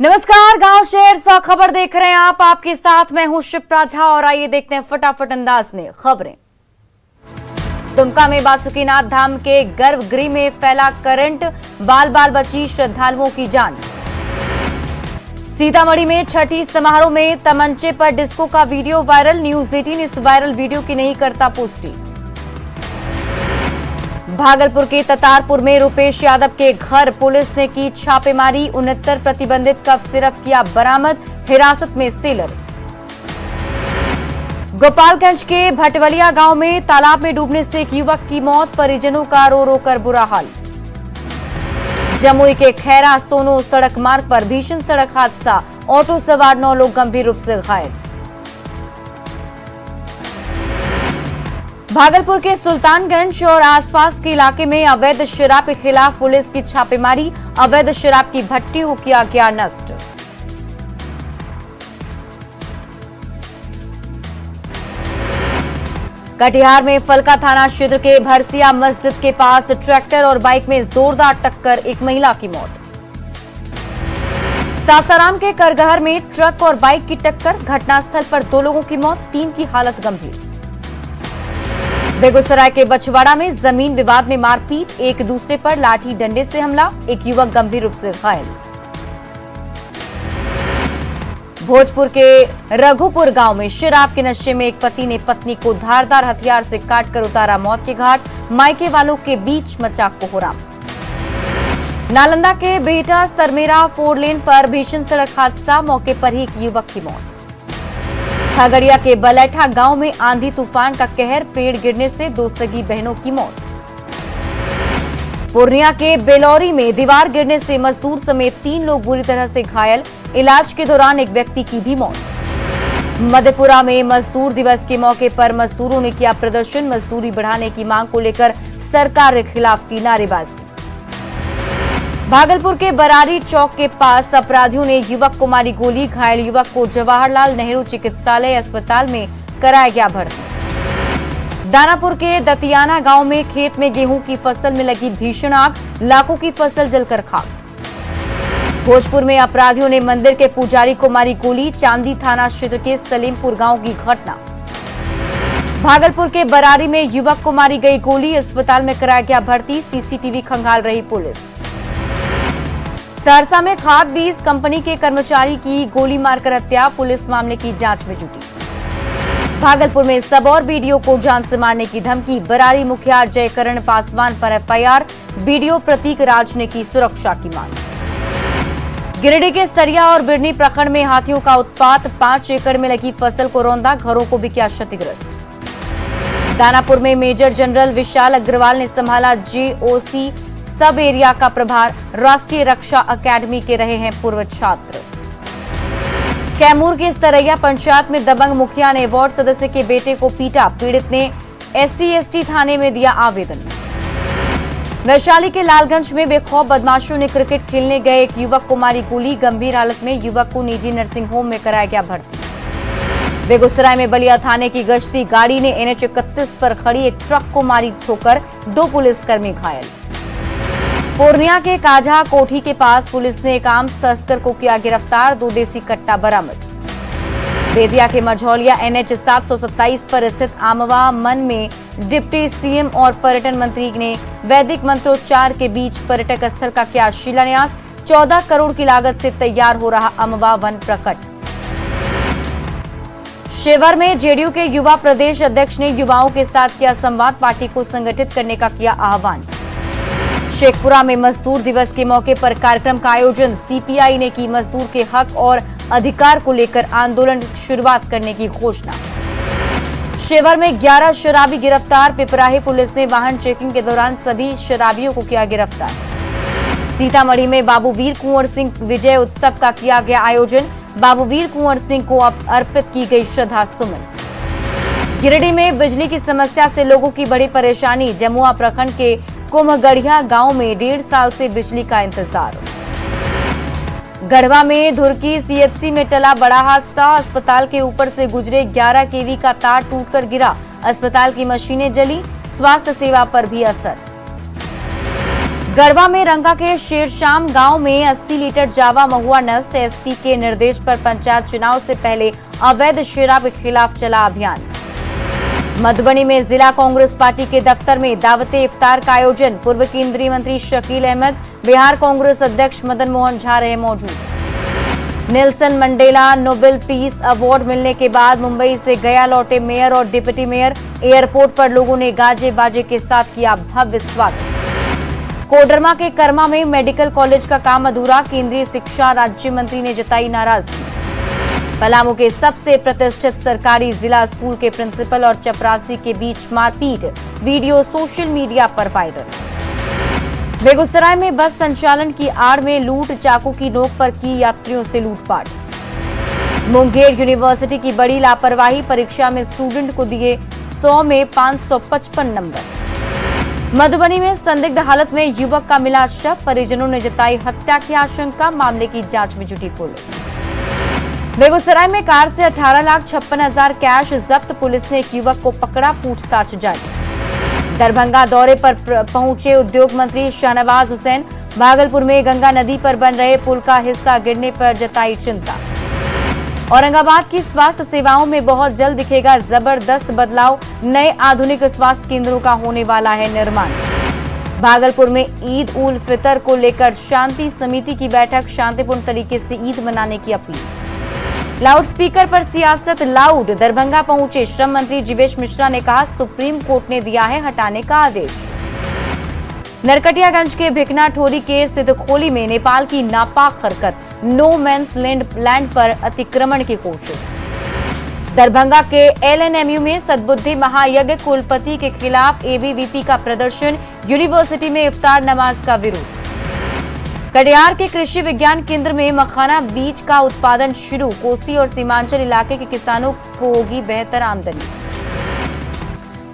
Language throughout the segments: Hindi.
नमस्कार, गांव शहर 100 खबर देख रहे हैं आप। आपके साथ मैं हूं शिप्रा झा और आइए देखते हैं फटाफट अंदाज में खबरें। दुमका में बासुकीनाथ धाम के गर्भगृह में फैला करंट, बाल बाल बची श्रद्धालुओं की जान। सीतामढ़ी में छठी समारोह में तमंचे पर डिस्को का वीडियो वायरल, न्यूज 18 इस वायरल वीडियो की नहीं करता पुष्टि। भागलपुर के ततारपुर में रुपेश यादव के घर पुलिस ने की छापेमारी, 69 प्रतिबंधित कफ सिरप किया बरामद, हिरासत में सेलर। गोपालगंज के भटवलिया गांव में तालाब में डूबने से एक युवक की मौत, परिजनों का रो रो कर बुरा हाल। जमुई के खैरा सोनो सड़क मार्ग पर भीषण सड़क हादसा, ऑटो सवार 9 लोग गंभीर रूप से घायल। भागलपुर के सुल्तानगंज और आसपास के इलाके में अवैध शराब के खिलाफ पुलिस की छापेमारी, अवैध शराब की भट्टी को किया गया नष्ट। कटिहार में फलका थाना क्षेत्र के भरसिया मस्जिद के पास ट्रैक्टर और बाइक में जोरदार टक्कर, एक महिला की मौत। सासाराम के करगहर में ट्रक और बाइक की टक्कर, घटनास्थल पर 2 लोगों की मौत, 3 की हालत गंभीर। बेगूसराय के बछवाड़ा में जमीन विवाद में मारपीट, एक दूसरे पर लाठी डंडे से हमला, एक युवक गंभीर रूप से घायल। भोजपुर के रघुपुर गांव में शराब के नशे में एक पति ने पत्नी को धारदार हथियार से काटकर उतारा मौत के घाट, मायके वालों के बीच मचा कोहराम। नालंदा के बेटा सरमेरा 4 लेन पर भीषण सड़क हादसा, मौके पर ही एक युवक की मौत। खगड़िया के बलेठा गांव में आंधी तूफान का कहर, पेड़ गिरने से 2 सगी बहनों की मौत। पूर्णिया के बेलौरी में दीवार गिरने से मजदूर समेत 3 लोग बुरी तरह से घायल, इलाज के दौरान एक व्यक्ति की भी मौत। मधेपुरा में मजदूर दिवस के मौके पर मजदूरों ने किया प्रदर्शन, मजदूरी बढ़ाने की मांग को लेकर सरकार के खिलाफ की नारेबाजी। भागलपुर के बरारी चौक के पास अपराधियों ने युवक को मारी गोली, घायल युवक को जवाहरलाल नेहरू चिकित्सालय अस्पताल में कराया गया भर्ती। दानापुर के दतियाना गांव में खेत में गेहूं की फसल में लगी भीषण आग, लाखों की फसल जलकर खाक। भोजपुर में अपराधियों ने मंदिर के पुजारी को मारी गोली, चांदी थाना क्षेत्र के सलीमपुर गांव की घटना। भागलपुर के बरारी में युवक को मारी गई गोली, अस्पताल में कराया गया भर्ती, सीसीटीवी खंगाल रही पुलिस। सहरसा में खाद बीज कंपनी के कर्मचारी की गोली मारकर हत्या, पुलिस मामले की जांच में जुटी। भागलपुर में सबौर बीडीओ को जान से मारने की धमकी, बरारी मुखिया जयकरण पासवान पर एफआईआर, बीडीओ प्रतीक राज ने की सुरक्षा की मांग। गिरिडीह के सरिया और बिरनी प्रखंड में हाथियों का उत्पात, 5 एकड़ में लगी फसल को रौंदा, घरों को भी किया क्षतिग्रस्त। दानापुर में मेजर जनरल विशाल अग्रवाल ने संभाला जेओसी सब एरिया का प्रभार, राष्ट्रीय रक्षा अकेडमी के रहे हैं पूर्व छात्र। कैमूर के सरैया पंचायत में दबंग मुखिया ने वार्ड सदस्य के बेटे को पीटा, पीड़ित ने SC/ST थाने में दिया आवेदन। वैशाली के लालगंज में बेखौफ बदमाशों ने क्रिकेट खेलने गए एक युवक को मारी गोली, गंभीर हालत में युवक को निजी नर्सिंग होम में कराया गया भर्ती। बेगूसराय में बलिया थाने की गश्ती गाड़ी ने NH 31 पर खड़ी एक ट्रक को मारी ठोकर, 2 पुलिसकर्मी घायल। पूर्णिया के काझा कोठी के पास पुलिस ने एक आर्म्स तस्कर को किया गिरफ्तार, 2 देसी कट्टा बरामद। बेतिया के मझौलिया NH 727 पर स्थित आमवा मन में डिप्टी सीएम और पर्यटन मंत्री ने वैदिक मंत्रोच्चार के बीच पर्यटक स्थल का किया शिलान्यास, 14 करोड़ की लागत से तैयार हो रहा अमवा वन प्रकट। शिवहर में जेडीयू के युवा प्रदेश अध्यक्ष ने युवाओं के साथ किया संवाद, पार्टी को संगठित करने का किया आह्वान। शेखपुरा में मजदूर दिवस के मौके पर कार्यक्रम का आयोजन, सीपीआई ने की मजदूर के हक और अधिकार को लेकर आंदोलन की शुरुआत करने की घोषणा। शिवहर में 11 शराबी गिरफ्तार, पिपराही पुलिस ने वाहन चेकिंग के दौरान सभी शराबियों को किया गिरफ्तार। सीतामढ़ी में बाबू वीर कुंवर सिंह विजय उत्सव का किया गया आयोजन, बाबू वीर कुंवर सिंह को अर्पित की गई श्रद्धा सुमन। गिरिडीह में बिजली की समस्या से लोगों की बड़ी परेशानी, जमुआ प्रखंड के कुमगढ़िया गांव में 1.5 साल से बिजली का इंतजार। गढ़वा में धुरकी CHC में टला बड़ा हादसा, अस्पताल के ऊपर से गुजरे 11 kV का तार टूटकर गिरा, अस्पताल की मशीनें जली, स्वास्थ्य सेवा पर भी असर। गढ़वा में रंगा के शेरशाम गांव में 80 लीटर जावा महुआ नष्ट। एसपी के निर्देश पर पंचायत चुनाव से पहले अवैध शराब के खिलाफ चला अभियान। मधुबनी में जिला कांग्रेस पार्टी के दफ्तर में दावते इफ्तार का आयोजन। पूर्व केंद्रीय मंत्री शकील अहमद, बिहार कांग्रेस अध्यक्ष मदन मोहन झा रहे मौजूद। Nelson Mandela Nobel peace award मिलने के बाद मुंबई से गया लौटे मेयर और डिप्टी मेयर। एयरपोर्ट पर लोगों ने गाजे बाजे के साथ किया भव्य स्वागत। कोडरमा के कर्मा में मेडिकल कॉलेज का काम अधूरा। केंद्रीय शिक्षा राज्य मंत्री ने जताई नाराजगी। पलामू के सबसे प्रतिष्ठित सरकारी जिला स्कूल के प्रिंसिपल और चपरासी के बीच मारपीट, वीडियो सोशल मीडिया पर वायरल। बेगूसराय में बस संचालन की आड़ में लूट, चाकू की नोक पर की यात्रियों से लूटपाट। मुंगेर यूनिवर्सिटी की बड़ी लापरवाही, परीक्षा में स्टूडेंट को दिए 100 में 555 नंबर। मधुबनी में संदिग्ध हालत में युवक का मिला शव, परिजनों ने जताई हत्या की आशंका। मामले की जांच में जुटी पुलिस। बेगूसराय में कार से 18,56,000 कैश जब्त, पुलिस ने एक युवक को पकड़ा, पूछताछ जारी। दरभंगा दौरे पर पहुंचे उद्योग मंत्री शाहनवाज हुसैन। भागलपुर में गंगा नदी पर बन रहे पुल का हिस्सा गिरने पर जताई चिंता। औरंगाबाद की स्वास्थ्य सेवाओं में बहुत जल्द दिखेगा जबरदस्त बदलाव, नए आधुनिक स्वास्थ्य केंद्रों का होने वाला है निर्माण। भागलपुर में ईद उल फितर को लेकर शांति समिति की बैठक, शांतिपूर्ण तरीके से ईद मनाने की अपील। लाउड स्पीकर पर सियासत लाउड, दरभंगा पहुंचे श्रम मंत्री जीवेश मिश्रा ने कहा सुप्रीम कोर्ट ने दिया है हटाने का आदेश। नरकटियागंज के भिकना ठोरी के सिद्धखोली में नेपाल की नापाक हरकत, नो मैंस लैंड पर अतिक्रमण की कोशिश। दरभंगा के एलएनएमयू में सद्बुद्धि महायज्ञ, कुलपति के खिलाफ एबीवीपी का प्रदर्शन, यूनिवर्सिटी में इफ्तार नमाज का विरोध। कटिहार के कृषि विज्ञान केंद्र में मखाना बीज का उत्पादन शुरू, कोसी और सीमांचल इलाके के किसानों को होगी बेहतर आमदनी।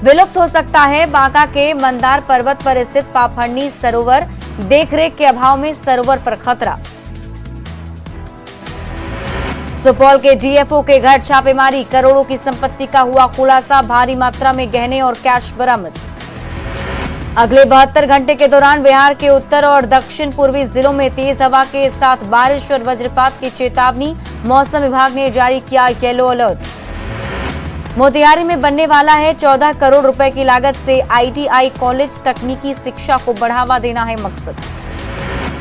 विलुप्त हो सकता है बांका के मंदार पर्वत पर स्थित पापड़नी सरोवर, देखरेख के अभाव में सरोवर पर खतरा। सुपौल के डीएफओ के घर छापेमारी, करोड़ों की संपत्ति का हुआ खुलासा, भारी मात्रा में गहने और कैश बरामद। अगले 72 घंटे के दौरान बिहार के उत्तर और दक्षिण पूर्वी जिलों में तेज हवा के साथ बारिश और वज्रपात की चेतावनी, मौसम विभाग ने जारी किया येलो अलर्ट। मोतिहारी में बनने वाला है 14 करोड़ रुपए की लागत से आईटीआई कॉलेज, तकनीकी शिक्षा को बढ़ावा देना है मकसद।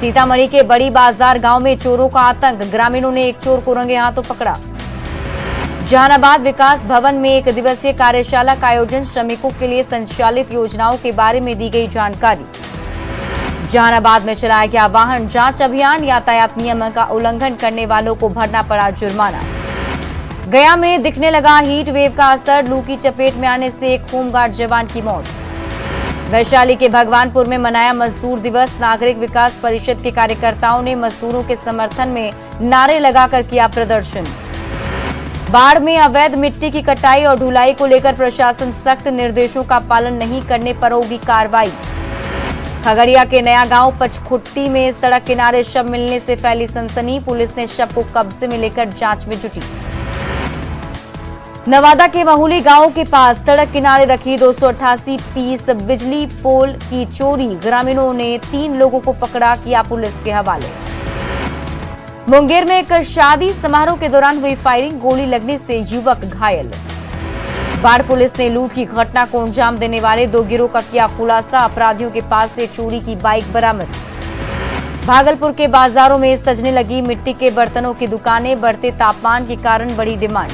सीतामढ़ी के बड़ी बाजार गांव में चोरों का आतंक, ग्रामीणों ने एक चोर को रंगे हाथों पकड़ा। जहानाबाद विकास भवन में एक दिवसीय कार्यशाला का आयोजन, श्रमिकों के लिए संचालित योजनाओं के बारे में दी गई जानकारी। जहानाबाद में चलाया गया वाहन जांच अभियान, यातायात नियम का उल्लंघन करने वालों को भरना पड़ा जुर्माना। गया में दिखने लगा हीट वेव का असर, लू की चपेट में आने से एक होमगार्ड जवान की मौत। वैशाली के भगवानपुर में मनाया मजदूर दिवस, नागरिक विकास परिषद के कार्यकर्ताओं ने मजदूरों के समर्थन में नारे लगाकर किया प्रदर्शन। बाढ़ में अवैध मिट्टी की कटाई और ढुलाई को लेकर प्रशासन सख्त, निर्देशों का पालन नहीं करने पर होगी कार्रवाई। खगड़िया के नया गांव पचखुट्टी में सड़क किनारे शव मिलने से फैली सनसनी, पुलिस ने शव को कब्जे में लेकर जांच में जुटी। नवादा के महुली गांव के पास सड़क किनारे रखी 288 पीस बिजली पोल की चोरी, ग्रामीणों ने 3 लोगों को पकड़ा, किया पुलिस के हवाले। मुंगेर में एक शादी समारोह के दौरान हुई फायरिंग, गोली लगने से युवक घायल। बाढ़ पुलिस ने लूट की घटना को अंजाम देने वाले 2 गिरोह का किया खुलासा, अपराधियों के पास से चोरी की बाइक बरामद। भागलपुर के बाजारों में सजने लगी मिट्टी के बर्तनों की दुकानें, बढ़ते तापमान के कारण बड़ी डिमांड।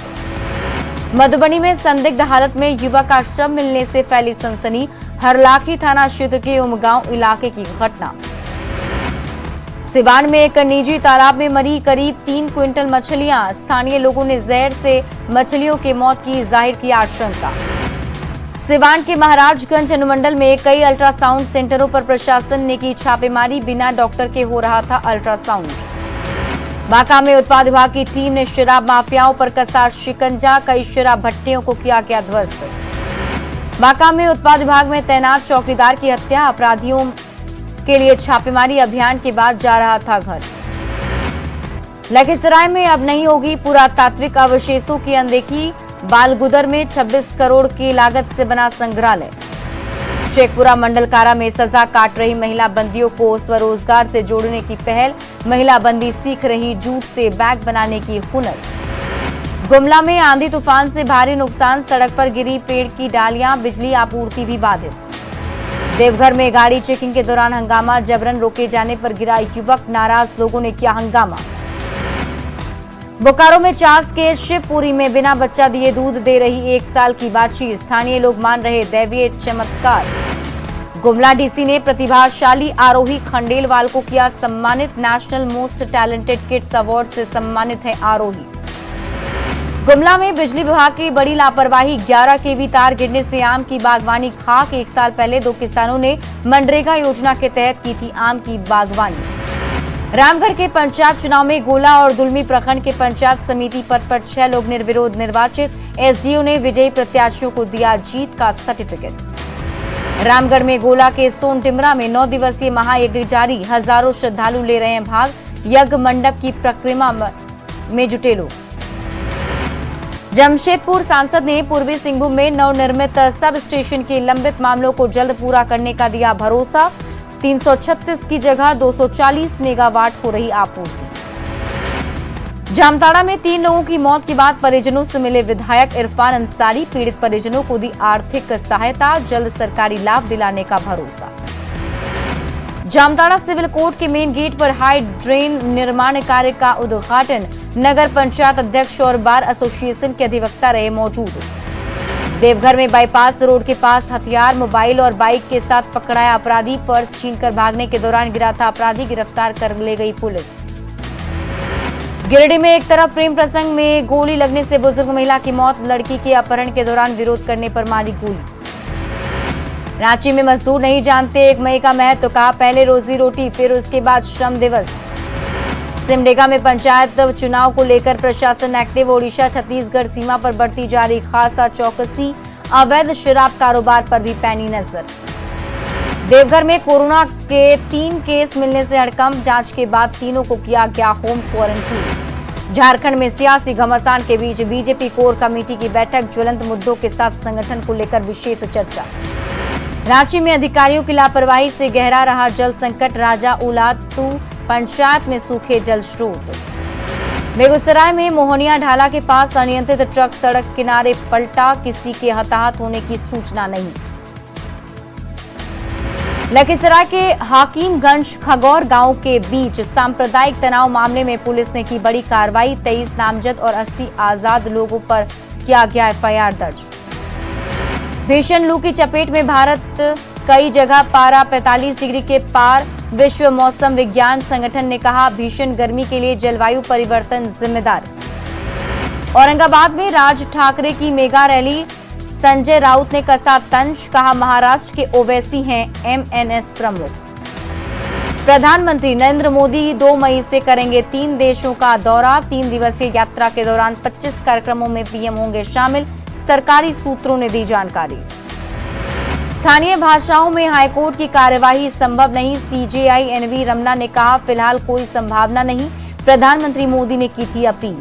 मधुबनी में संदिग्ध हालत में युवक का शव मिलने से फैली सनसनी, हरलाखी थाना क्षेत्र के उमगांव इलाके की घटना। सिवान में एक निजी तालाब में मरी करीब 3 क्विंटल मछलियां, स्थानीय लोगों ने जहर से मछलियों की मौत की जाहिर की आशंका। सिवान के महाराजगंज अनुमंडल में कई अल्ट्रासाउंड सेंटरों पर प्रशासन ने की छापेमारी, बिना डॉक्टर के हो रहा था अल्ट्रासाउंड। बांका में उत्पाद विभाग की टीम ने शराब माफियाओं पर कसा शिकंजा, कई शराब भट्टियों को किया गया ध्वस्त। बांका में उत्पाद विभाग में तैनात चौकीदार की हत्या, अपराधियों के लिए छापेमारी अभियान के बाद जा रहा था घर। लखीसराय में अब नहीं होगी पुरातात्विक अवशेषों की अनदेखी, बालगुदर में 26 करोड़ की लागत से बना संग्रहालय। शेखपुरा मंडल कारा में सजा काट रही महिला बंदियों को स्वरोजगार से जोड़ने की पहल। महिला बंदी सीख रही जूट से बैग बनाने की हुनर। गुमला में आंधी तूफान से भारी नुकसान, सड़क पर गिरी पेड़ की डालियां, बिजली आपूर्ति भी बाधित। देवघर में गाड़ी चेकिंग के दौरान हंगामा, जबरन रोके जाने पर गिरा युवक, नाराज लोगों ने किया हंगामा। बोकारो में चास के शिवपुरी में बिना बच्चा दिए दूध दे रही 1 साल की बाछी, स्थानीय लोग मान रहे दैवीय चमत्कार। गुमला डीसी ने प्रतिभाशाली आरोही खंडेलवाल को किया सम्मानित, national most talented kids award से सम्मानित है आरोही। गुमला में बिजली विभाग की बड़ी लापरवाही, 11 केवी तार गिरने से आम की बागवानी खाक। 1 साल पहले 2 किसानों ने मनरेगा योजना के तहत की थी आम की बागवानी। रामगढ़ के पंचायत चुनाव में गोला और दुलमी प्रखंड के पंचायत समिति पद पर 6 लोग निर्विरोध निर्वाचित। एसडीओ ने विजयी प्रत्याशियों को दिया जीत का सर्टिफिकेट। रामगढ़ में गोला के सोनटिमरा में 9 दिवसीय महायज्ञ जारी, हजारों श्रद्धालु ले रहे हैं भाग। यज्ञ मंडप की प्रक्रिया में जुटे लोग। जमशेदपुर सांसद ने पूर्वी सिंहभूम में नवनिर्मित सब स्टेशन के लंबित मामलों को जल्द पूरा करने का दिया भरोसा। 336 की जगह 240 मेगावाट हो रही आपूर्ति। जामताड़ा में 3 लोगों की मौत के बाद परिजनों से मिले विधायक इरफान अंसारी, पीड़ित परिजनों को दी आर्थिक सहायता, जल्द सरकारी लाभ दिलाने का भरोसा। जामताड़ा सिविल कोर्ट के मेन गेट पर हाई ड्रेन निर्माण कार्य का उद्घाटन, नगर पंचायत अध्यक्ष और बार एसोसिएशन के अधिवक्ता रहे मौजूद। देवघर में बाईपास रोड के पास हथियार, मोबाइल और बाइक के साथ पकड़ाया अपराधी, पर्स छीनकर भागने के दौरान गिरा था अपराधी, गिरफ्तार कर ले गई पुलिस। गिरिडीह में एक तरफ प्रेम प्रसंग में गोली लगने से बुजुर्ग महिला की मौत, लड़की के अपहरण के दौरान विरोध करने पर मारी गोली। रांची में मजदूर नहीं जानते 1 मई का महत्व, कहा पहले रोजी रोटी फिर उसके बाद श्रम दिवस। सिमडेगा में पंचायत चुनाव को लेकर प्रशासन एक्टिव, ओडिशा छत्तीसगढ़ सीमा पर बढ़ती जा रही खासा चौकसी, अवैध शराब कारोबार पर भी पैनी नजर। देवघर में कोरोना के 3 केस मिलने से हड़कंप, जांच के बाद तीनों को किया गया होम क्वारंटीन। झारखंड में सियासी घमासान के बीच बीजेपी कोर कमेटी की बैठक, ज्वलंत मुद्दों के साथ संगठन को लेकर विशेष चर्चा। रांची में अधिकारियों की लापरवाही से गहरा रहा जल संकट, राजा उलातू पंचायत में सूखे जल स्रोत। बेगूसराय में मोहनिया ढाला के पास अनियंत्रित ट्रक सड़क किनारे पलटा, किसी के हताहत होने की सूचना नहीं। लखीसराय के हाकिमगंज खगौर गांव के बीच सांप्रदायिक तनाव मामले में पुलिस ने की बड़ी कार्रवाई, 23 नामजद और 80 आजाद लोगों पर किया गया एफआईआर दर्ज। भीषण लू की चपेट में भारत, कई जगह पारा 45 डिग्री के पार। विश्व मौसम विज्ञान संगठन ने कहा भीषण गर्मी के लिए जलवायु परिवर्तन जिम्मेदार। औरंगाबाद में राज ठाकरे की मेगा रैली, संजय राउत ने कसा तंज, कहा महाराष्ट्र के ओवैसी हैं एमएनएस प्रमुख। प्रधानमंत्री नरेंद्र मोदी 2 मई से करेंगे 3 देशों का दौरा। 3 दिवसीय यात्रा के दौरान 25 कार्यक्रमों में पीएम होंगे शामिल, सरकारी सूत्रों ने दी जानकारी। स्थानीय भाषाओं में हाईकोर्ट की कार्यवाही संभव नहीं, सीजेआई एनवी रमना ने कहा फिलहाल कोई संभावना नहीं, प्रधानमंत्री मोदी ने की थी अपील।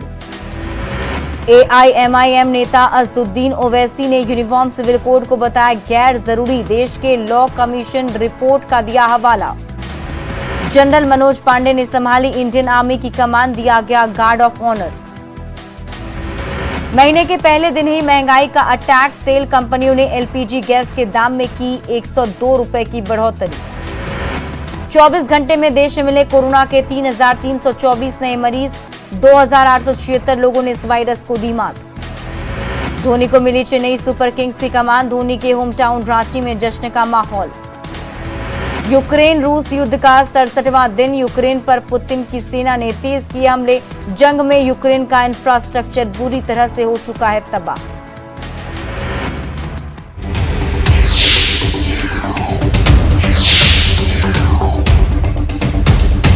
एआईएमआईएम नेता असदुद्दीन ओवैसी ने यूनिफॉर्म सिविल कोड को बताया गैर जरूरी, देश के लॉ कमीशन रिपोर्ट का दिया हवाला। जनरल मनोज पांडे ने संभाली इंडियन आर्मी की कमान, दिया गया गार्ड ऑफ ऑनर। महीने के पहले दिन ही महंगाई का अटैक, तेल कंपनियों ने एलपीजी गैस के दाम में की 102 रुपए की बढ़ोतरी। 24 घंटे में देश में मिले कोरोना के 3,324 नए मरीज, 2,876 लोगों ने इस वायरस को दी मात। धोनी को मिली चेन्नई सुपर किंग्स की कमान, धोनी के होम टाउन रांची में जश्न का माहौल। यूक्रेन रूस युद्ध का 67वां दिन, यूक्रेन पर पुतिन की सेना ने तेज किए हमले, जंग में यूक्रेन का इंफ्रास्ट्रक्चर बुरी तरह से हो चुका है तबाह।